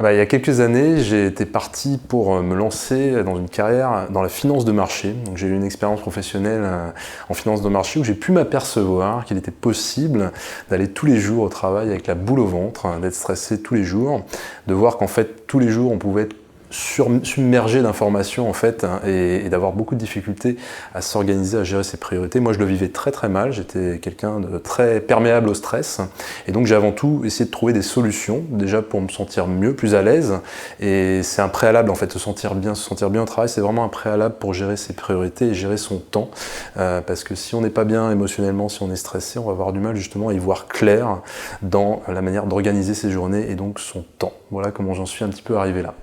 Il y a quelques années, j'ai été parti pour me lancer dans une carrière dans la finance de marché. Donc, j'ai eu une expérience professionnelle en finance de marché où j'ai pu m'apercevoir qu'il était possible d'aller tous les jours au travail avec la boule au ventre, d'être stressé tous les jours, de voir qu'en fait tous les jours on pouvait être submergé d'informations en fait et d'avoir beaucoup de difficultés à s'organiser, à gérer ses priorités. Moi je le vivais très très mal, j'étais quelqu'un de très perméable au stress et donc j'ai avant tout essayé de trouver des solutions déjà pour me sentir mieux, plus à l'aise, et c'est un préalable en fait, se sentir bien au travail, c'est vraiment un préalable pour gérer ses priorités et gérer son temps, parce que si on n'est pas bien émotionnellement, si on est stressé, on va avoir du mal justement à y voir clair dans la manière d'organiser ses journées et donc son temps. Voilà comment j'en suis un petit peu arrivé là.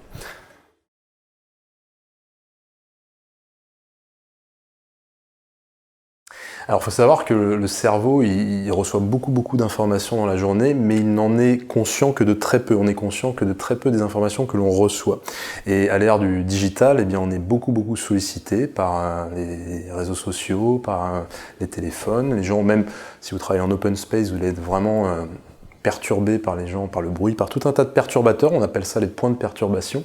Alors, il faut savoir que le cerveau, il reçoit beaucoup d'informations dans la journée, mais il n'en est conscient que de très peu. On est conscient que de très peu des informations que l'on reçoit. Et à l'ère du digital, eh bien, on est beaucoup sollicité par les réseaux sociaux, par les téléphones. Les gens, même si vous travaillez en open space, vous allez être vraiment perturbé par les gens, par le bruit, par tout un tas de perturbateurs, on appelle ça les points de perturbation.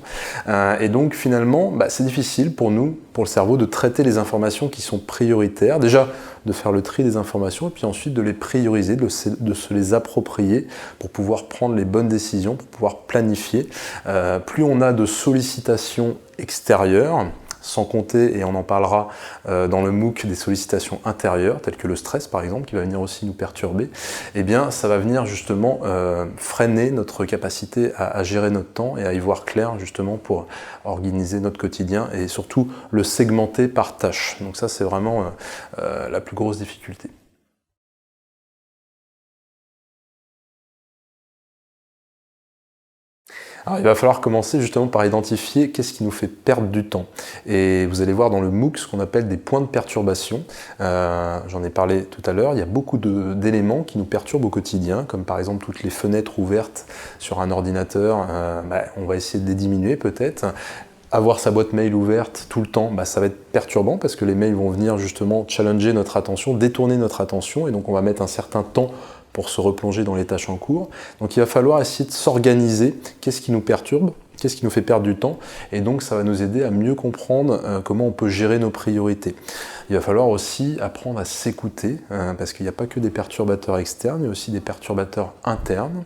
Et donc finalement, c'est difficile pour nous, pour le cerveau, de traiter les informations qui sont prioritaires. Déjà, de faire le tri des informations, et puis ensuite de les prioriser, de se les approprier pour pouvoir prendre les bonnes décisions, pour pouvoir planifier. Plus on a de sollicitations extérieures, sans compter, et on en parlera dans le MOOC, des sollicitations intérieures, telles que le stress par exemple, qui va venir aussi nous perturber, eh bien ça va venir justement freiner notre capacité à gérer notre temps et à y voir clair justement pour organiser notre quotidien et surtout le segmenter par tâche. Donc ça c'est vraiment la plus grosse difficulté. Alors, il va falloir commencer justement par identifier qu'est-ce qui nous fait perdre du temps. Et vous allez voir dans le MOOC ce qu'on appelle des points de perturbation. J'en ai parlé tout à l'heure. Il y a beaucoup d'éléments qui nous perturbent au quotidien, comme par exemple toutes les fenêtres ouvertes sur un ordinateur. On va essayer de les diminuer peut-être. Avoir sa boîte mail ouverte tout le temps, ça va être perturbant parce que les mails vont venir justement challenger notre attention, détourner notre attention, et donc on va mettre un certain temps pour se replonger dans les tâches en cours. Donc il va falloir essayer de s'organiser, qu'est-ce qui nous perturbe, qu'est-ce qui nous fait perdre du temps, et donc ça va nous aider à mieux comprendre comment on peut gérer nos priorités. Il va falloir aussi apprendre à s'écouter, parce qu'il n'y a pas que des perturbateurs externes, il y a aussi des perturbateurs internes,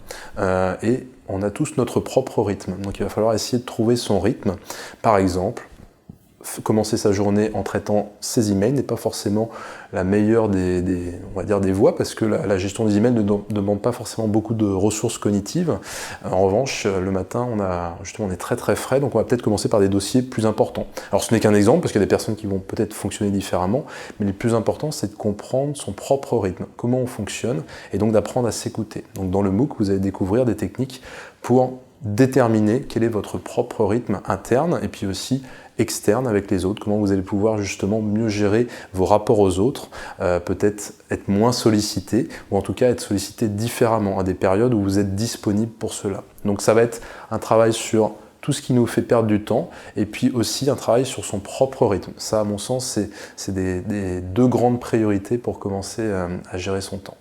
et on a tous notre propre rythme. Donc il va falloir essayer de trouver son rythme. Par exemple, commencer sa journée en traitant ses emails n'est pas forcément la meilleure on va dire des voies, parce que la gestion des emails ne demande pas forcément beaucoup de ressources cognitives. En revanche, le matin, on est très frais, donc on va peut-être commencer par des dossiers plus importants. Alors ce n'est qu'un exemple, parce qu'il y a des personnes qui vont peut-être fonctionner différemment, mais le plus important, c'est de comprendre son propre rythme, comment on fonctionne, et donc d'apprendre à s'écouter. Donc dans le MOOC, vous allez découvrir des techniques pour déterminer quel est votre propre rythme interne, et puis aussi externe avec les autres, comment vous allez pouvoir justement mieux gérer vos rapports aux autres, peut-être être moins sollicité, ou en tout cas être sollicité différemment à des périodes où vous êtes disponible pour cela. Donc ça va être un travail sur tout ce qui nous fait perdre du temps, et puis aussi un travail sur son propre rythme. Ça, à mon sens, c'est des deux grandes priorités pour commencer à gérer son temps.